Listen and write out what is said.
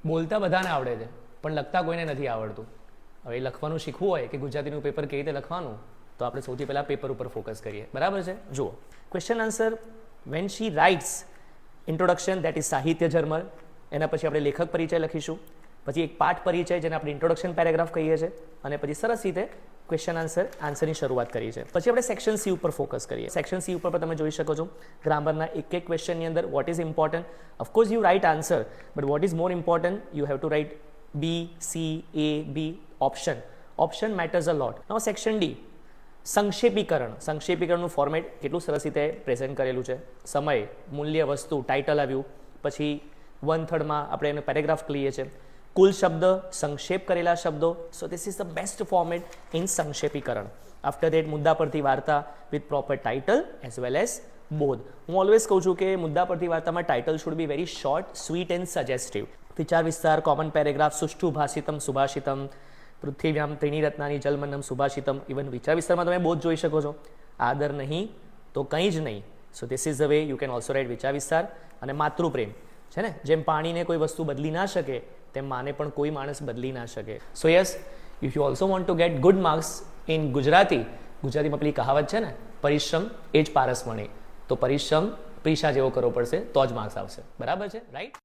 બોલતા બધાને આવડે છે પણ લખતા કોઈને નથી આવડતું. હવે લખવાનું શીખવું હોય કે ગુજરાતીનું પેપર કેવી રીતે લખવાનું, તો આપણે સૌથી પહેલાં પેપર ઉપર ફોકસ કરીએ. બરાબર છે? જુઓ, question answer when she writes introduction, that is સાહિત્ય જર્મલ. એના પછી આપણે લેખક પરિચય લખીશું, પછી એક પાઠ પરિચય જેને આપણે ઇન્ટ્રોડક્શન પેરેગ્રાફ કહીએ છીએ, અને પછી સરસ રીતે ક્વેશ્ચન આન્સરની શરૂઆત કરી છે. પછી આપણે સેક્શન સી ઉપર ફોકસ કરીએ. સેક્શન સી ઉપર તમે જોઈ શકો છો ગ્રામરના એક એક ક્વેશ્ચનની અંદર what is important. Of course you write answer, but what is more important you have to write B, C, A, B, option. Option matters a lot. Now section D, સંક્ષેપીકરણ. સંક્ષેપીકરણનું ફોર્મેટ કેટલું સરસ રીતે પ્રેઝન્ટ કરેલું છે. સમય, મૂલ્ય, વસ્તુ, ટાઇટલ આવ્યું, પછી 1/3 આપણે એને પેરેગ્રાફ કહીએ છીએ. કુલ શબ્દ, સંક્ષેપ કરેલા શબ્દો. So this is the best format in સંક્ષેપીકરણ. આફ્ટર દેટ મુદ્દા પરથી વાર્તા with proper title as well as બોધ. હું ઓલવેઝ કહું છું કે મુદ્દા પરથી વાર્તામાં title should be very short, sweet and suggestive. વિચાર વિસ્તાર, કોમન પેરેગ્રાફ, સુષ્ઠુ ભાષિતમ સુભાષિતમ, પૃથ્વીવ્યામ ત્રિણીરત્નાની જલમન્નમ સુભાષિતમ. ઇવન વિચાર વિસ્તારમાં તમે બોધ જોઈ શકો છો. આદર નહીં તો કંઈ જ નહીં. So this is the way you can also write વિચાર વિસ્તાર. અને માતૃપ્રેમ છે ને, જેમ પાણીને કોઈ વસ્તુ બદલી ના શકે તેમ માને પણ કોઈ માણસ બદલી ના શકે. સો yes, if you also want to get good marks in Gujarati, ગુજરાતીમાં પેલી કહાવત છે ને, પરિશ્રમ એ જ પારસમણી. તો પરિશ્રમ પ્રીશા જેવો કરવો પડશે તો જ માર્ક્સ આવશે. બરાબર છે? રાઈટ.